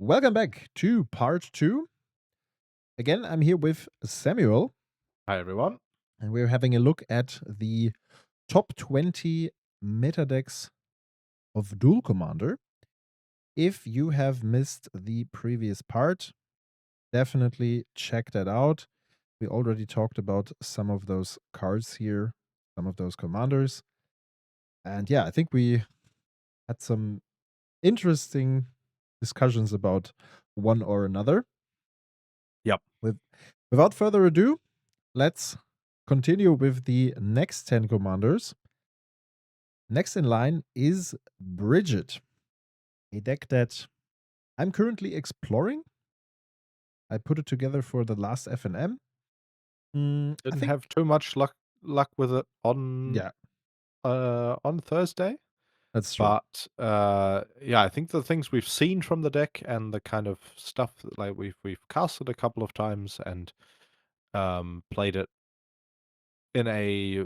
Welcome back to part 2. Again, I'm here with Samuel, Hi, everyone. and we're having a look at the top 20 meta decks of Duel Commander. If you have missed the previous part, definitely check that out. We already talked about some of those cards here, some of those commanders. And yeah, I think we had some interesting discussions about one or another. Yep. Without further ado, let's continue with the next 10 commanders. Next in line is Brigid, a deck that I'm currently exploring. I put it together for the last FNM. I Didn't think, have too much luck with it yeah, on Thursday, that's true. but yeah, I think the things we've seen from the deck and the kind of stuff that, like we've casted a couple of times and played it in a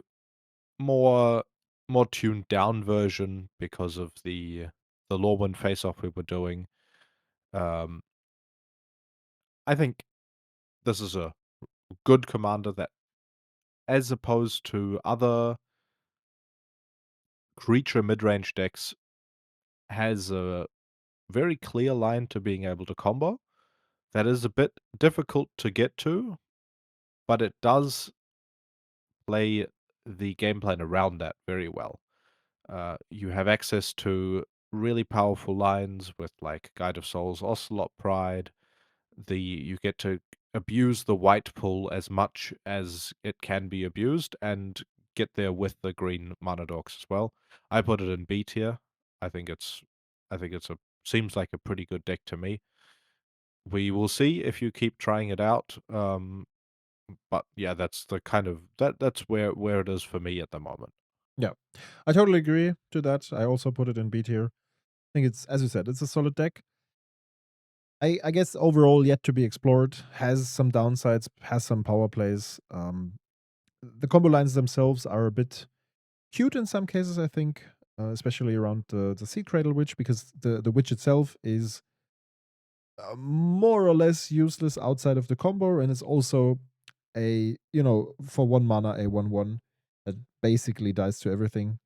more tuned down version because of the Lorwyn face off we were doing. Um, I think this is a good commander that, as opposed to other creature mid-range decks, has a very clear line to being able to combo. That is a bit difficult to get to, but it does play the game plan around that very well. You have access to really powerful lines with like Guide of Souls, Ocelot Pride. You get to abuse the white pool as much as it can be abused and get there with the green mana dogs as well. I put it in B tier. I think it's a seems like a pretty good deck to me. We will see if you keep trying it out. But yeah, that's the kind of that's where it is for me at the moment. Yeah, I totally agree to that. I also put it in B tier. I think it's, as you said, it's a solid deck. I guess overall yet to be explored, has some downsides, has some power plays. The combo lines themselves are a bit cute in some cases, I think, especially around the Seed Cradle Witch, because the witch itself is more or less useless outside of the combo, and it's also for 1 mana, a 1/1 that basically dies to everything.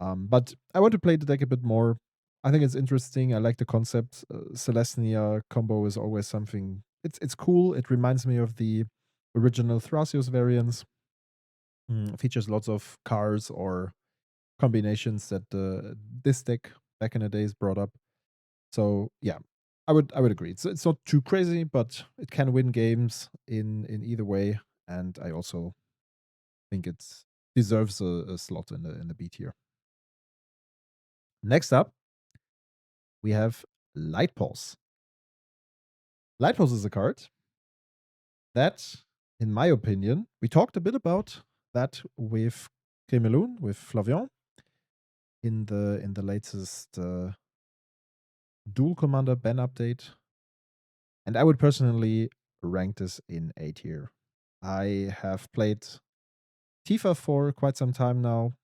But I want to play the deck a bit more. I think it's interesting. I like the concept. Celestia combo is always something. It's cool. It reminds me of the original Thrasios variants. Features lots of cards or combinations that this deck back in the days brought up. So yeah, I would agree. It's not too crazy, but it can win games in either way, and I also think it deserves a slot in the B tier. Next up, we have Light-Paws. Light-Paws is a card that, in my opinion, we talked a bit about that with Cremeloon, with Flavion, in the latest Duel Commander ban update. And I would personally rank this in A tier. I have played Tifa for quite some time now.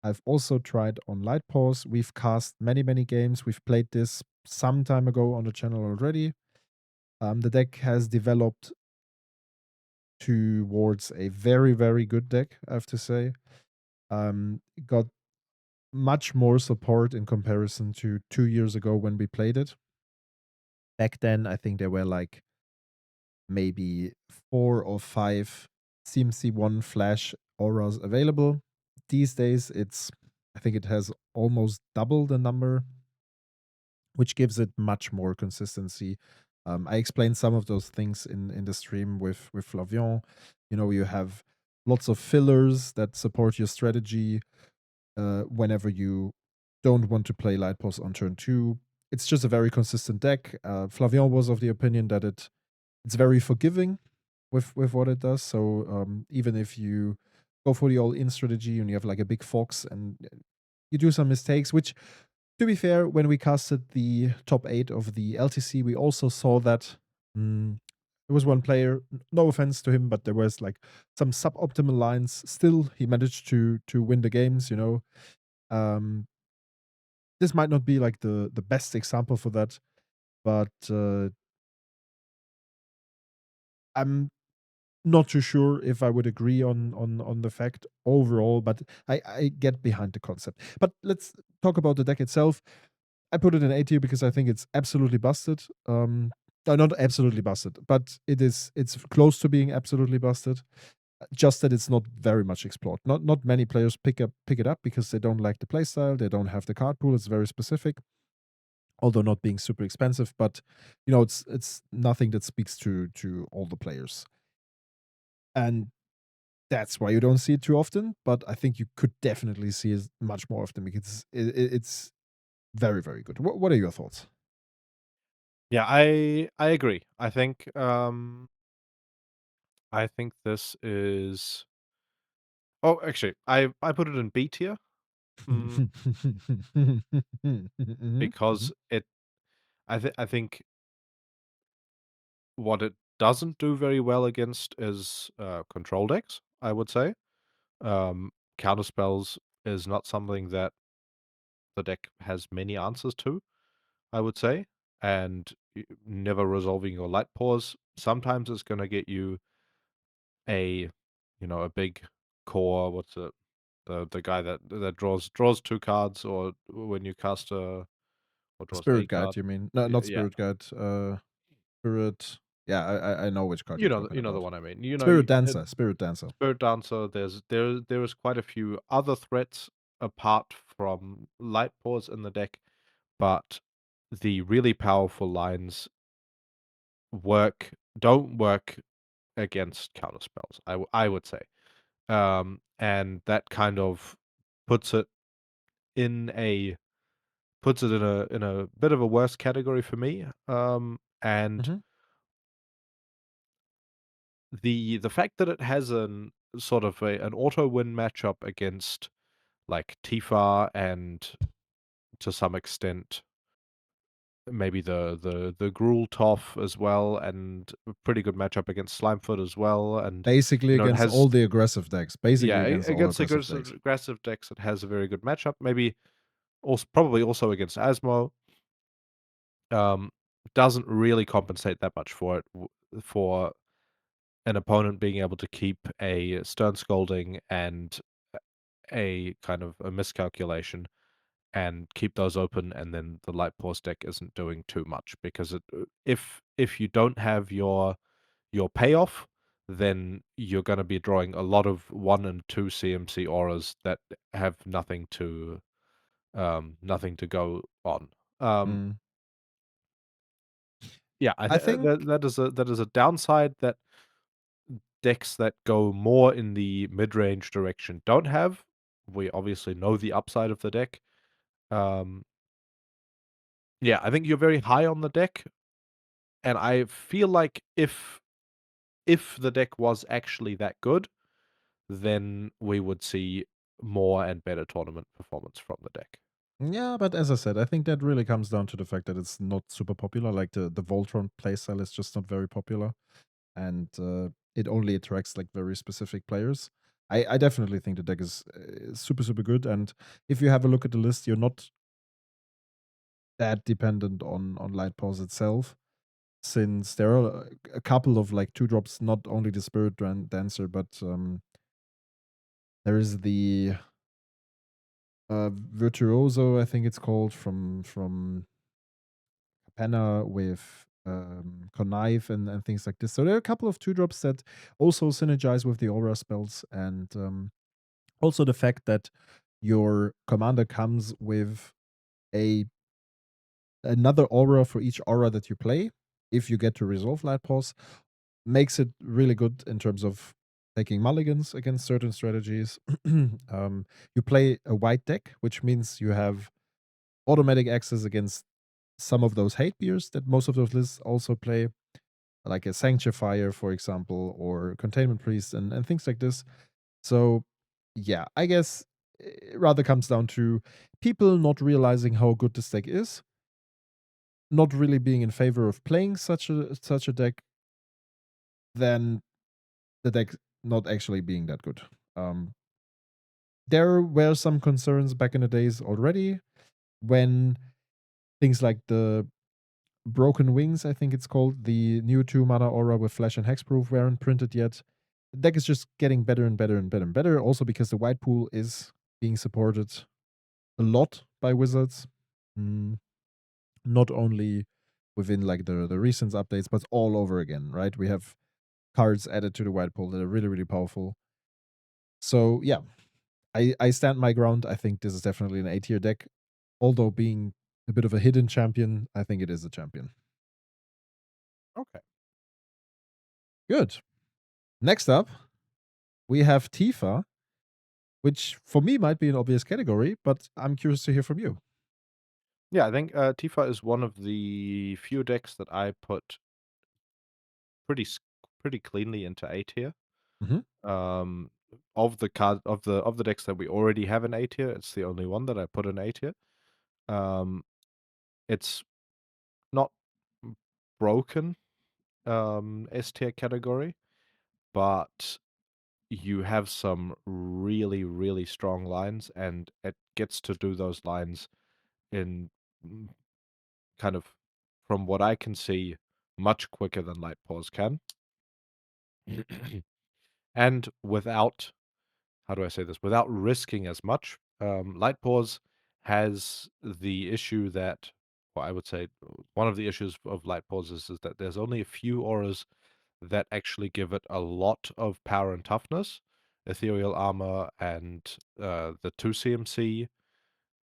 I've also tried on Light-Paws. We've cast many, many games. We've played this some time ago on the channel already. The deck has developed towards a very, very good deck, I have to say. It got much more support in comparison to 2 years ago when we played it. Back then, I think there were like maybe 4 or 5 CMC1 Flash auras available. These days, I think it has almost double the number, which gives it much more consistency. I explained some of those things in the stream with Flavion. You have lots of fillers that support your strategy whenever you don't want to play Light-Paws on turn 2. It's just a very consistent deck. Flavion was of the opinion that it's very forgiving with what it does. So even if you go for the all-in strategy and you have like a big fox and you do some mistakes, which, to be fair, when we casted the top 8 of the LTC, we also saw that there was one player, no offense to him, but there was like some suboptimal lines. Still, he managed to win the games, Um, this might not be like the best example for that, but I'm not too sure if I would agree on the fact overall, but I get behind the concept. But let's talk about the deck itself. I put it in A tier because I think it's absolutely busted. No, not absolutely busted, but it's close to being absolutely busted. Just that it's not very much explored. Not many players pick it up because they don't like the playstyle. They don't have the card pool. It's very specific, although not being super expensive. But it's nothing that speaks to all the players, and that's why you don't see it too often. But I think you could definitely see it much more often because it's very, very good. What are your thoughts? Yeah, I agree. I think this is oh, actually, I put it in B tier, mm, Mhm, because mhm. I think what it doesn't do very well against is, control decks, I would say. Counterspells is not something that the deck has many answers to, I would say, and never resolving your Light-Paws sometimes is gonna get you a, a big core. What's it? The guy that draws 2 cards, or when you cast or draws a Spirit Guide, card. you mean? No, not Yeah, Spirit Guide. Spirit. Yeah, I know which card you're talking you know the about. one I mean. Spirit Dancer. Spirit Dancer. Spirit Dancer. There is quite a few other threats apart from Light-Paws in the deck, but the really powerful lines don't work against counterspells, I would say. And that kind of puts it in a in a bit of a worse category for me. And Mhm. the fact that it has an sort of an auto win matchup against like Tifa and to some extent maybe the Gruul Toph as well, and a pretty good matchup against Slimefoot as well. And Basically it against has all the aggressive decks. Basically yeah, against all against aggressive decks. aggressive decks, it has a very good matchup. Maybe also probably also against Asmo. Um, doesn't really compensate that much for it for an opponent being able to keep a stern scolding and a kind of a miscalculation and keep those open, and then the Light-Paws deck isn't doing too much because if you don't have your payoff, then you're gonna be drawing a lot of 1 and 2 CMC auras that have nothing to go on. Um, Mm. yeah, I think that is a downside that decks that go more in the mid-range direction don't have. We obviously know the upside of the deck. Um, yeah, I think you're very high on the deck, and I feel like if the deck was actually that good, then we would see more and better tournament performance from the deck. yeah, but as I said, I think that really comes down to the fact that it's not super popular. Like the Voltron playstyle is just not very popular, and it only attracts like very specific players. I definitely think the deck is super super good, and if you have a look at the list, you're not that dependent on Light-Paws itself, since there are a couple of like 2 drops, not only the Spirit Dancer, but there is the Virtuoso, I think it's called, from Penna with Connive and things like this. So there are a couple of 2 drops that also synergize with the aura spells, and also the fact that your commander comes with a another aura for each aura that you play. If you get to resolve Light-Paws, makes it really good in terms of taking mulligans against certain strategies. You play a white deck, which means you have automatic access against some of those hate beers that most of those lists also play, like a Sanctifier, for example, or Containment Priest, and things like this. So, yeah, I guess it rather comes down to people not realizing how good this deck is, not really being in favor of playing such a deck, than the deck not actually being that good. Um, there were some concerns back in the days already when things like the Broken Wings, I think it's called, the new 2-mana aura with Flash and Hexproof weren't printed yet. The deck is just getting better and better and better and better, also because the white pool is being supported a lot by Wizards. Not only within like the recent updates, but all over again, right? We have cards added to the white pool that are really, really powerful. So yeah, I stand my ground. I think this is definitely an A-tier deck. Although being a bit of a hidden champion, I think it is a champion. Okay. Good. Next up, we have Tifa, which for me might be an obvious category, but I'm curious to hear from you. Yeah, I think Tifa is one of the few decks that I put pretty cleanly into A tier. Mhm. Of the decks that we already have in A tier, it's the only one that I put in A tier. Um, it's not broken S tier category, but you have some really, really strong lines, and it gets to do those lines in kind of, from what I can see, much quicker than Light-Paws can. And without, how do I say this? Without risking as much. Light-Paws has the issue that, well, I would say one of the issues of Light-Paws is that there's only a few auras that actually give it a lot of power and toughness. Ethereal Armor and the 2 CMC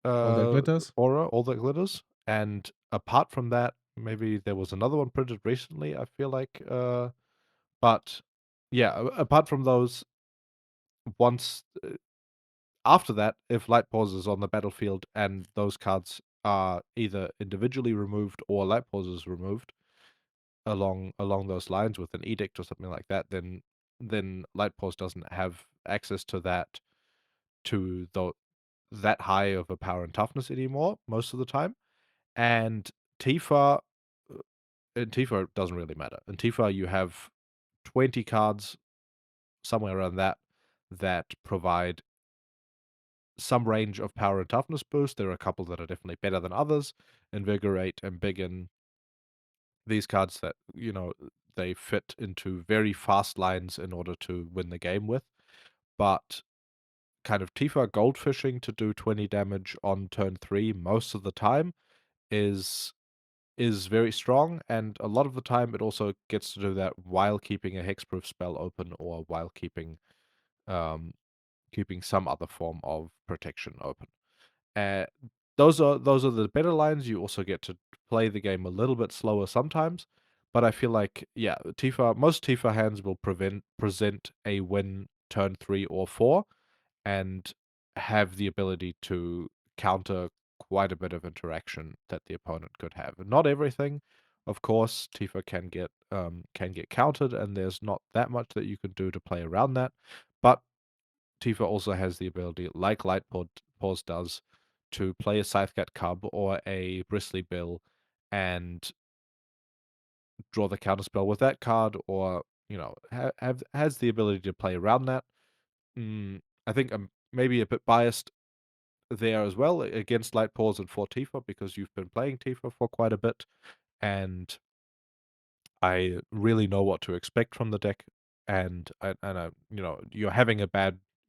All that glitters? aura, all that glitters. And apart from that, maybe there was another one printed recently, I feel like. But yeah, apart from those, once after that, if Light-Paws is on the battlefield and those cards are either individually removed or Light-Paws is removed along those lines with an edict or something like that, then Light-Paws doesn't have access to that high of a power and toughness anymore most of the time. And Tifa, in Tifa, it doesn't really matter. In Tifa, you have 20 cards, somewhere around that provide some range of power and toughness boost. There are a couple that are definitely better than others. Invigorate and Biggin, these cards that, they fit into very fast lines in order to win the game with. But kind of Tifa goldfishing to do 20 damage on turn 3 most of the time is very strong, and a lot of the time it also gets to do that while keeping a hexproof spell open or while um, keeping some other form of protection open. Uh, those are the better lines. You also get to play the game a little bit slower sometimes, but I feel like, yeah, most Tifa hands will present a win turn 3 or 4, and have the ability to counter quite a bit of interaction that the opponent could have. Not everything, of course. Tifa can get countered, and there's not that much that you can do to play around that. But Tifa also has the ability, like Light-Paws does, to play a Scythecat Cub or a Bristly Bill and draw the counterspell with that card, or has the ability to play around that. I think I'm maybe a bit biased there as well against Light-Paws and for Tifa, because you've been playing Tifa for quite a bit, and I really know what to expect from the deck, and you're having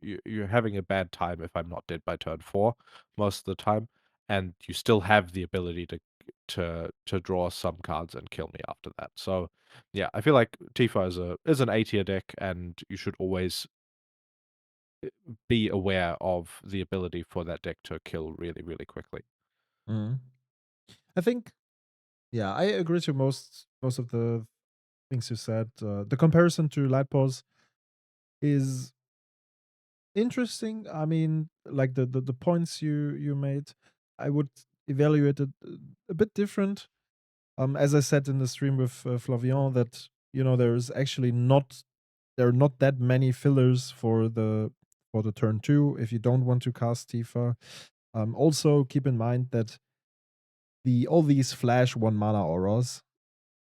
you're having a bad time if I'm not dead by turn 4 most of the time, and you still have the ability to draw some cards and kill me after that. So yeah, I feel like Tifa is an A tier deck, and you should always be aware of the ability for that deck to kill really, really quickly. Mhm. I think, yeah, I agree to most of the things you said. The comparison to Light-Paws is interesting. I mean, like the points you made, I would evaluate it a bit different. As I said in the stream with Flavian, that there's actually there are not that many fillers for the turn 2 if you don't want to cast Tifa. Also keep in mind that all these flash 1-mana auras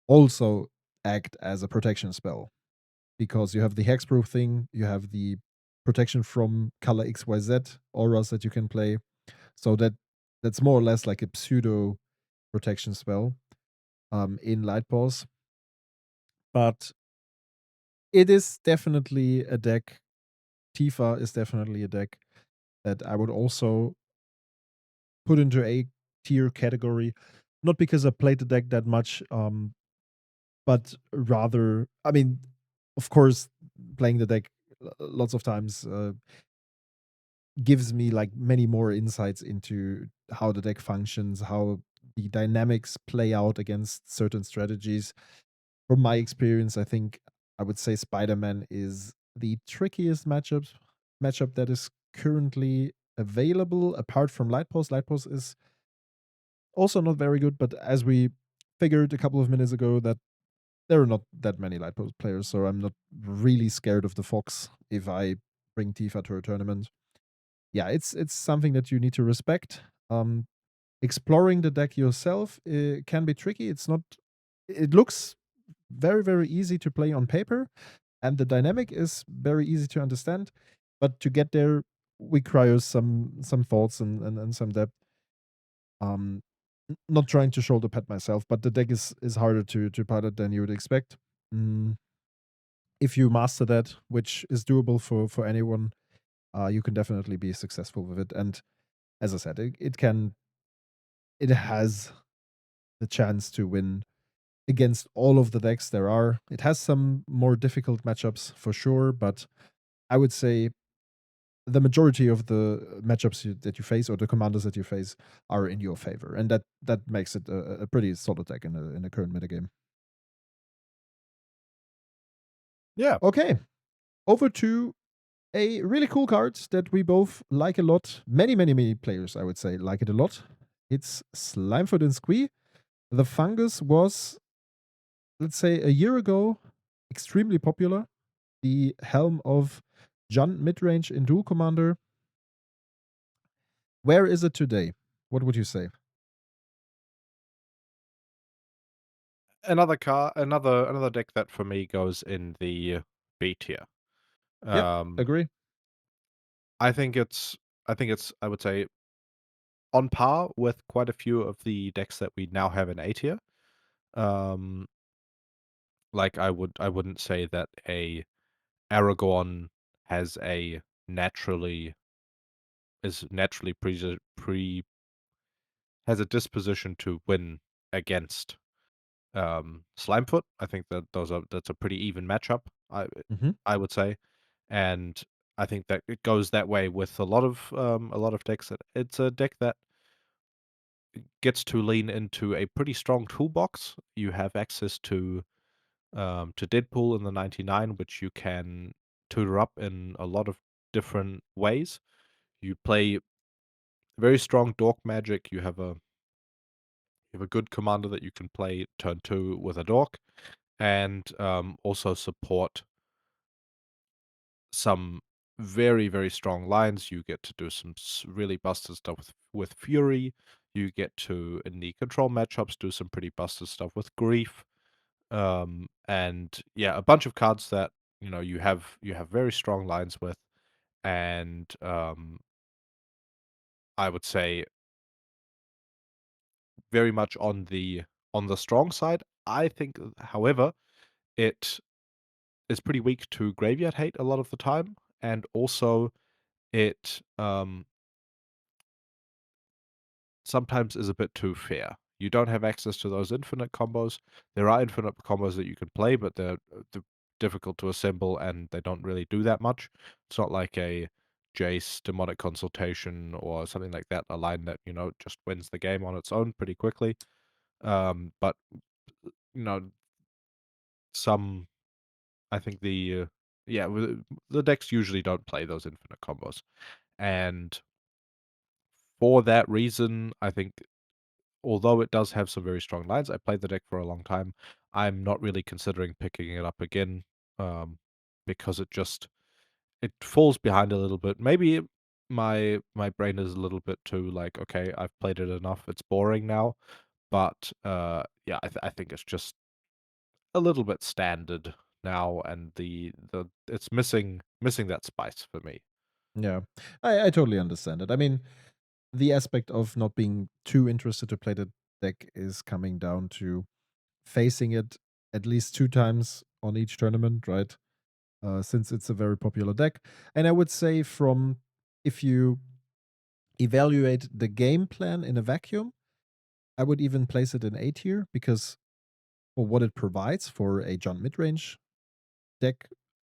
also act as a protection spell, because you have the hexproof thing, you have the protection from color XYZ auras that you can play. So that's more or less like a pseudo protection spell. in Light-Paws. But it is definitely a deck. Tifa is definitely a deck that I would also put into a tier category. Not because I played the deck that much, but rather, I mean, of course, playing the deck lots of times gives me like many more insights into how the deck functions, how the dynamics play out against certain strategies. From my experience, I think I would say Spider-Man is the trickiest matchup that is currently available apart from Light-Paws. Light-Paws is also not very good, but as we figured a couple of minutes ago, that there are not that many Light-Paws players, so I'm not really scared of the Fox if I bring Tifa to a tournament. Yeah, it's something that you need to respect. Exploring the deck yourself can be tricky. It's not. It looks very very easy to play on paper, and the dynamic is very easy to understand. But to get there requires some thoughts and some depth. Um, Not trying to shoulder pad myself, but the deck is harder to pilot than you would expect. Mm, if you master that, which is doable for anyone, you can definitely be successful with it. And as I said, it has the chance to win against all of the decks there are. It has some more difficult matchups for sure, but I would say the majority of the matchups that you face or the commanders that you face are in your favor, and that makes it a pretty solid deck in the current metagame. Yeah. Okay, over to a really cool card that we both like a lot. Many players, I would say, like it a lot. It's Slimefoot and Squee. The fungus was, let's say, a year ago, extremely popular. The helm of Jund midrange in Duel Commander. Where is it today? What would you say? Another deck that for me goes in the B tier. Yep, Um, agree. I think it's I would say on par with quite a few of the decks that we now have in A tier. Um, like I wouldn't say that a Aragorn has a naturally is naturally pre has a disposition to win against Slimefoot. I think that that's a pretty even matchup. Hmm. I would say, and I think that it goes that way with a lot of decks. It's a deck that gets to lean into a pretty strong toolbox. You have access to Deadpool in the 99, which you can tutor up in a lot of different ways. You play very strong dork magic. You have a good commander that you can play turn 2 with a dork, and also support some very, very strong lines. You get to do some really busted stuff with Fury. You get to, in the control matchups, do some pretty busted stuff with Grief. And yeah, a bunch of cards that you have very strong lines with, and I would say very much on the strong side. I think, however, it is pretty weak to graveyard hate a lot of the time, and also it sometimes is a bit too fair. You don't have access to those infinite combos. There are infinite combos that you can play, but they're difficult to assemble, and they don't really do that much. It's not like a Jace Demonic Consultation or something like that, a line that, just wins the game on its own pretty quickly. But, you know, some I think yeah, the decks usually don't play those infinite combos. And for that reason, I think although it does have some very strong lines, I played the deck for a long time. I'm not really considering picking it up again, because it falls behind a little bit. Maybe my brain is a little bit too like, okay, I've played it enough. It's boring now. But yeah, I think it's just a little bit standard now, and the it's missing that spice for me. Yeah, I totally understand it. I mean, the aspect of not being too interested to play the deck is coming down to facing it at least 2 times on each tournament, right? Since it's a very popular deck. And I would say from if you evaluate the game plan in a vacuum, I would even place it in A tier because for what it provides for a Jund mid-range deck,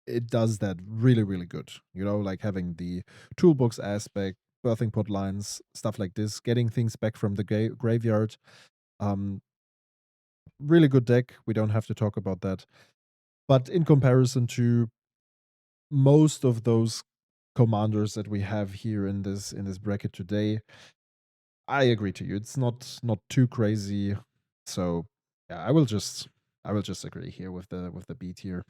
it does that really, really good. You know, like having the toolbox aspect, birthing pot lines, stuff like this, getting things back from the graveyard. Um, really good deck. We don't have to talk about that. But in comparison to most of those commanders that we have here in this bracket today, I agree to you. It's not too crazy. So yeah, I will just agree here with the B tier.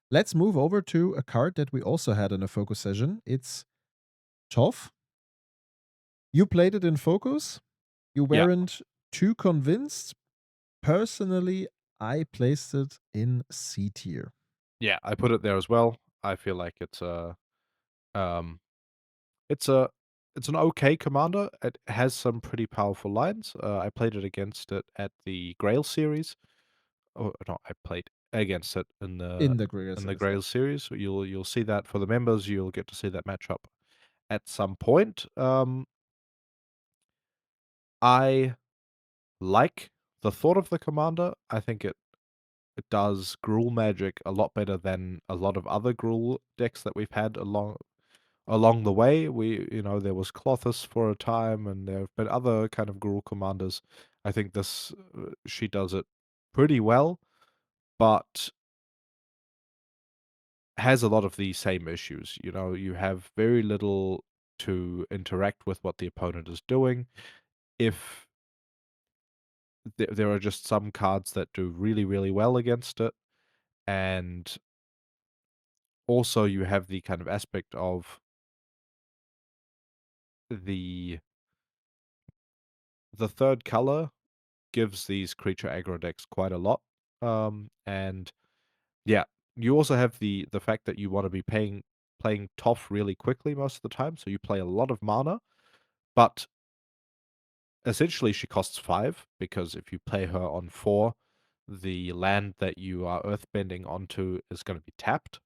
Let's move over to a card that we also had in a focus session. It's Toph. You played it in focus. You Yeah. weren't too convinced. Personally, I placed it in C tier. Yeah, I put it there as well. I feel like um, it's a it's an okay commander. It has some pretty powerful lines. I played it against it at the Grail series. Oh, no, I played against it In the Greer in the series, yeah. Grail series. You'll see that for the members. You'll get to see that matchup at some point. I like the thought of the commander. I think it does Gruul magic a lot better than a lot of other Gruul decks that we've had along the way. There was Clothis for a time, and there have been other kind of Gruul commanders. I think this she does it pretty well, but has a lot of the same issues. You know, you have very little to interact with what the opponent is doing. If there are just some cards that do really, really well against it, and also you have the kind of aspect of the the third color gives these creature aggro decks quite a lot. And yeah, you also have the fact that you want to be playing Toph really quickly most of the time, so you play a lot of mana, but essentially she costs 5 because if you play her on 4, the land that you are earthbending onto is going to be tapped.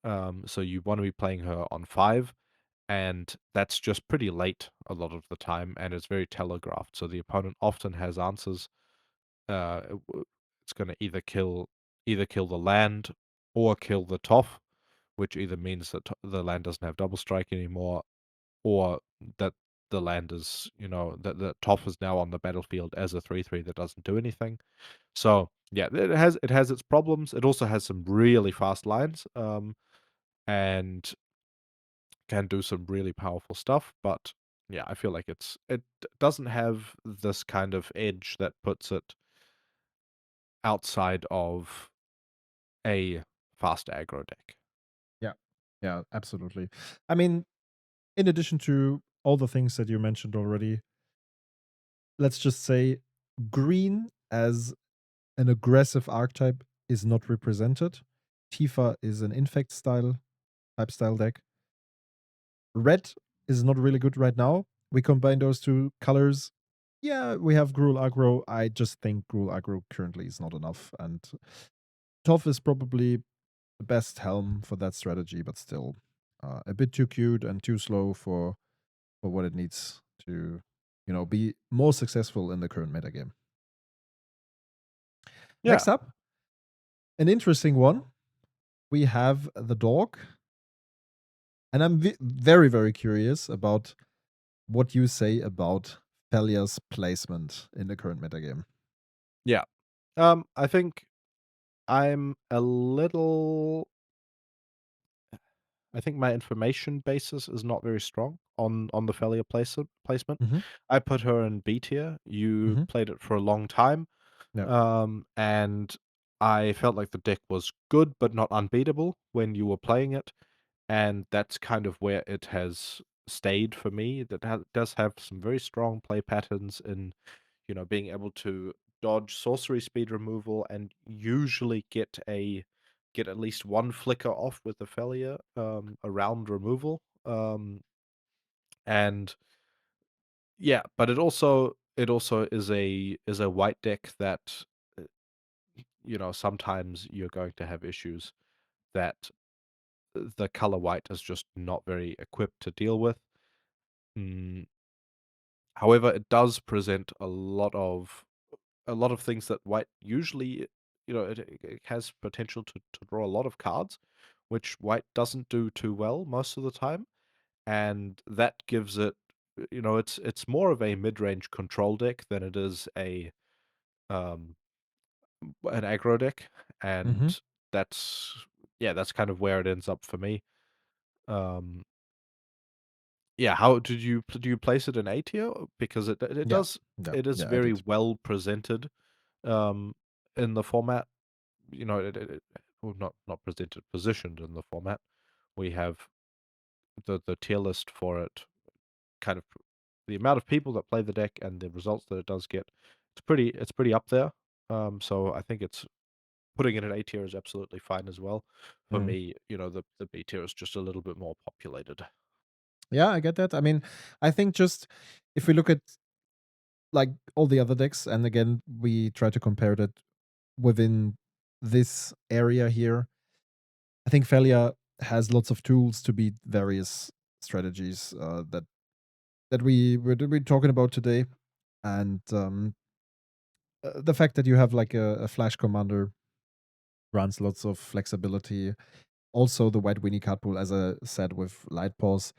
So you want to be playing her on 5, and that's just pretty late a lot of the time, and it's very telegraphed. So the opponent often has answers. It's going to either kill the land or kill the Toph, which either means that the land doesn't have double strike anymore, or that the land is, that the Toph is now on the battlefield as a 3/3 that doesn't do anything. So yeah, it has its problems. It also has some really fast lines, and can do some really powerful stuff. But yeah, I feel like it doesn't have this kind of edge that puts it outside of a fast aggro deck. Yeah. Yeah, absolutely. I mean, in addition to all the things that you mentioned already, let's just say green as an aggressive archetype is not represented. Tifa is an infect style deck. Red is not really good right now. We combine those two colors. Yeah, we have Gruul aggro. I just think Gruul aggro currently is not enough. And Toph is probably the best helm for that strategy, but still a bit too cute and too slow for what it needs to, be more successful in the current metagame. Yeah. Next up, an interesting one. We have the dog, and I'm very, very curious about what you say about Phelia's placement in the current metagame. Yeah. I think I'm a little I think my information basis is not very strong on the Phelia placement. Mm-hmm. I put her in B tier. You Mm-hmm. played it for a long time, Yeah. and I felt like the deck was good but not unbeatable when you were playing it, and that's kind of where it has stayed for me. That does have some very strong play patterns in, being able to dodge sorcery speed removal and usually get at least one flicker off with the Phelia around removal. And yeah, but it also it also is a white deck that, uh, sometimes you're going to have issues that the color white is just not very equipped to deal with. Mm, However, it does present a lot of things that white usually, it has potential to draw a lot of cards, which white doesn't do too well most of the time, and that gives it, it's more of a mid-range control deck than it is um an aggro deck, Hmm. and that's yeah, that's kind of where it ends up for me. Um, yeah, how do you place it in A tier? Because Yeah, yeah, it is yeah. I very did. well presented um in the format. Well, not presented, positioned in the format. We have the tier list for it, kind of the amount of people that play the deck and the results that it does get. It's pretty up there. So I think it's putting it in A tier is absolutely fine as well. For Mm. me, the B tier is just a little bit more populated. Yeah, I get that. I mean, I think just if we look at like all the other decks, and again, we try to compare that within this area here. I think Phelia has lots of tools to beat various strategies that we're talking about today, and the fact that you have like a flash commander grants lots of flexibility. Also, the white Winnie card pool, as I said, with Light-Paws.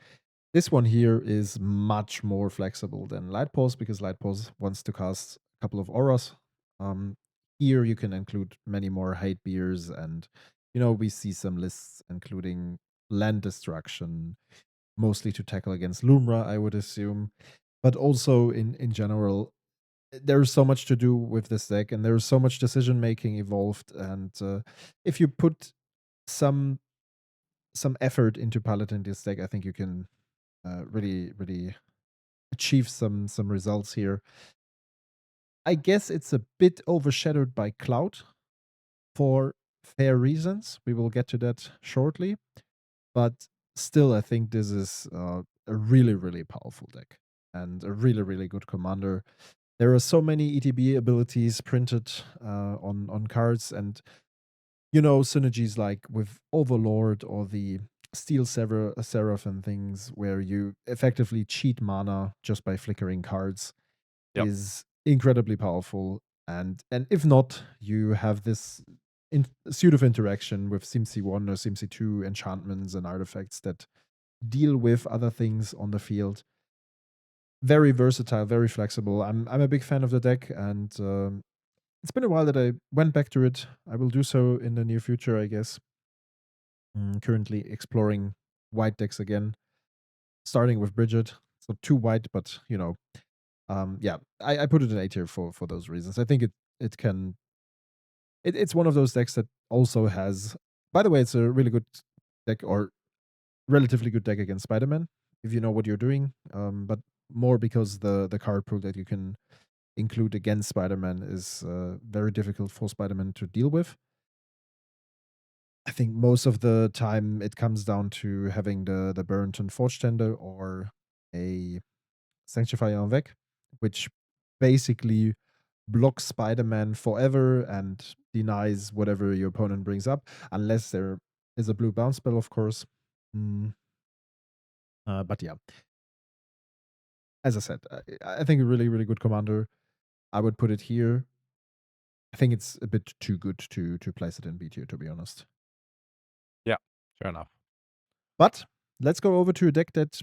This one here is much more flexible than Light-Paws because Light-Paws wants to cast a couple of auras. Um, Here you can include many more hate beers, and we see some lists including land destruction, mostly to tackle against Lumra, I would assume. But also in general, there's so much to do with this deck, and there's so much decision making involved. And if you put some effort into piloting this deck, I think you can really achieve some results here. I guess it's a bit overshadowed by Cloud for fair reasons. We will get to that shortly, but still, I think this is a really powerful deck and a really good commander. There are so many ETB abilities printed on cards, and synergies like with Overlord or the Steel Seraph and things where you effectively cheat mana just by flickering cards Yep. is incredibly powerful. And if not, you have this suit of interaction with SimC1 or SimC2 enchantments and artifacts that deal with other things on the field. Very versatile, very flexible. I'm a big fan of the deck, and it's been a while that I went back to it. I will do so in the near future, I guess. Currently exploring white decks again, starting with Brigid. So too white, but yeah, I put it in A tier for those reasons. I think it can it's one of those decks that also has. By the way, it's a really good deck, or relatively good deck against Spider-Man if you know what you're doing. But more because the card pool that you can include against Spider-Man is very difficult for Spider-Man to deal with. I think most of the time it comes down to having the Burrington Forge Tender or a Sanctify Avec, which basically blocks Spider-Man forever and denies whatever your opponent brings up, unless there is a blue bounce spell, of course. Mm, but yeah, as I said, I think a really good commander. I would put it here. I think it's a bit too good to place it in B tier, to be honest. Yeah. Fair enough. But let's go over to a deck that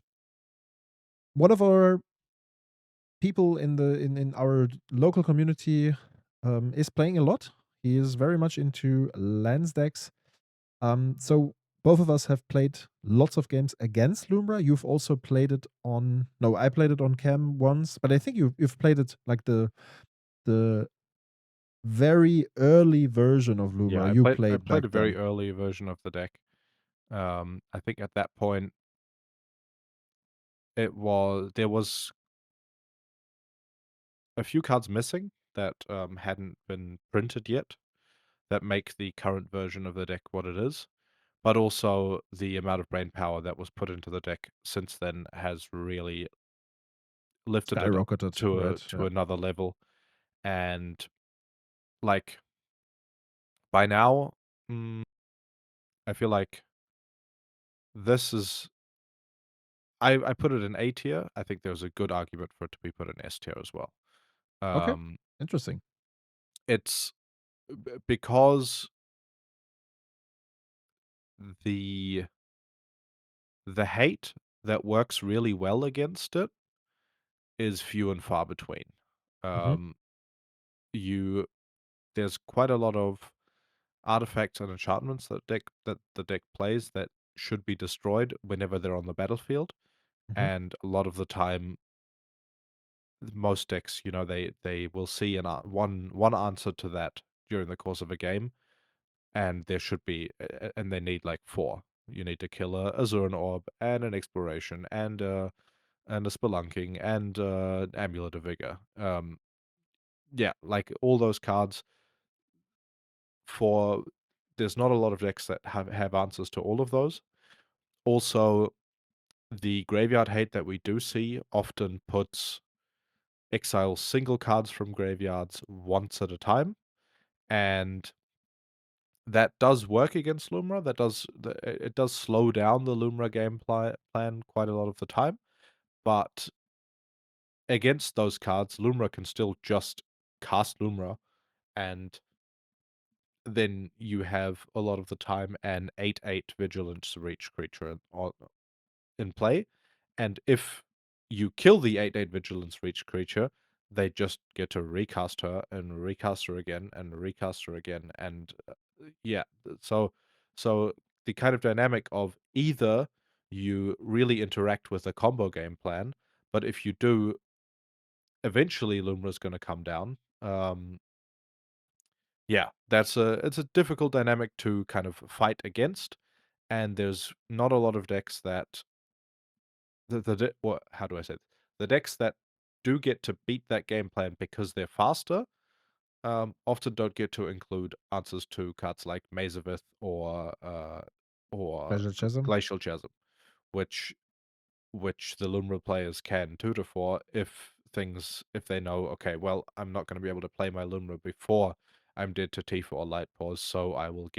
one of our people in our local community is playing a lot. He is very much into lands decks. So both of us have played lots of games against Lumra. You've also played it on. No, I played it on Cam once, but I think you've played it like the very early version of Yeah, Lumra. You I played played back a very then. early version of the deck. I think at that point there was a few cards missing that hadn't been printed yet that make the current version of the deck what it is. But also the amount of brain power that was put into the deck since then has really lifted it skyrocketed, right? to Yeah. another level, and like by now, mm, I feel like this is. I put it in A tier. I think there's a good argument for it to be put in S tier as well. Okay. Um, Interesting. it's because the the hate that works really well against it is few and far between. Hmm. Um, you there's quite a lot of artifacts and enchantments that the deck plays that should be destroyed whenever they're on the battlefield, Hmm. and a lot of the time, most decks, they will see one answer to that during the course of a game, and there should be, and they need like four. You need to kill a Azuran Orb and an Exploration and a Spelunking and Amulet of Vigor. Yeah, like all those cards for there's not a lot of decks that have answers to all of those. Also, the graveyard hate that we do see often puts exiles single cards from graveyards once at a time, and that does work against Lumra. It does slow down the Lumra plan quite a lot of the time, but against those cards, Lumra can still just cast Lumra, and then you have a lot of the time an 8/8 Vigilance Reach creature in play, and if you kill the 8/8 Vigilance Reach creature, they just get to recast her and recast her again and recast her again, and yeah, so the kind of dynamic of either you really interact with a combo game plan, but if you do, eventually Lumra's going to come down. Yeah, it's a difficult dynamic to kind of fight against, and there's not a lot of decks that what how do I say this? The decks that do get to beat that game plan because they're faster, often don't get to include answers to cards like Maze of Ith or Pleasure Chasm. Glacial Chasm, which the Lumra players can tutor for if they know, okay, well, I'm not going to be able to play my Lumra before I'm dead to Tifa or Light-Paws, so I will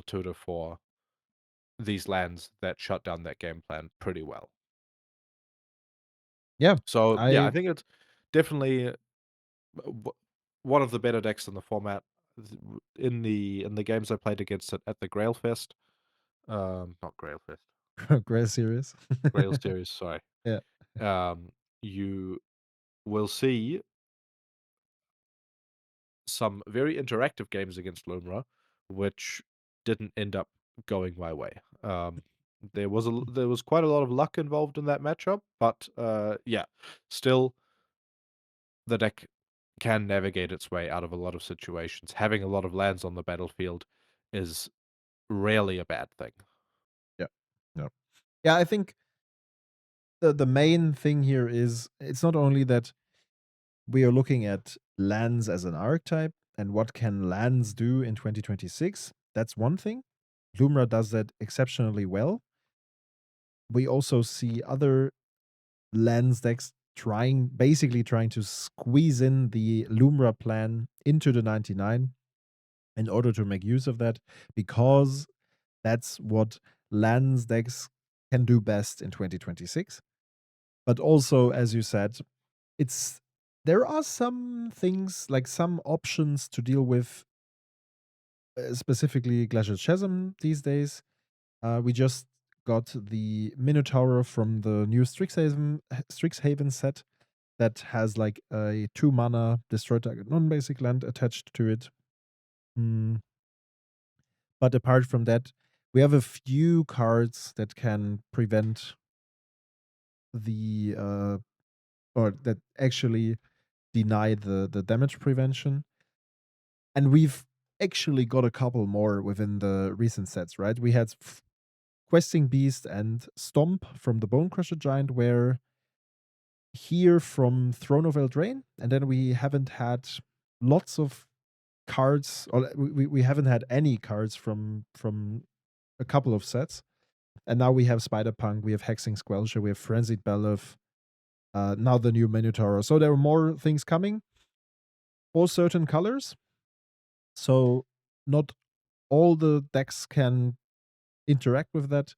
tutor for these lands that shut down that game plan pretty well. Yeah. So, yeah, I I think it's definitely w one of the better decks in the format. In the games I played against it at the Grail Fest, not Grail Fest, Grail series. Grail Series, sorry. Yeah. You will see some very interactive games against Lumra, which didn't end up going my way. There was quite a lot of luck involved in that matchup, but yeah, still the deck can navigate its way out of a lot of situations. Having a lot of lands on the battlefield is rarely a bad thing. Yeah. Yeah. Yeah. I think the main thing here is it's not only that we are looking at lands as an archetype and what can lands do in 2026. That's one thing. Lumra does that exceptionally well. We also see other lands decks basically trying to squeeze in the Lumra plan into the 99 in order to make use of that, because that's what lands decks can do best in 2026. But also, as you said, it's there are some things, like some options to deal with, specifically Glacial Chasm these days. We just got the Minotaur from the new Strixhaven set that has like a 2 mana destroy target non-basic land attached to it. Mm, But apart from that, we have a few cards that can prevent the or that actually deny the damage prevention. And we've actually got a couple more within the recent sets, right? We had Questing Beast and Stomp from the Bone Crusher Giant were here from Throne of Eldraine, and then we haven't had lots of cards, or we haven't had any cards from a couple of sets. And now we have Spider Punk, we have Hexing Squelcher, we have Frenzied Bellow, now the new Minotaur. So there are more things coming for certain colors. So not all the decks can interact with that.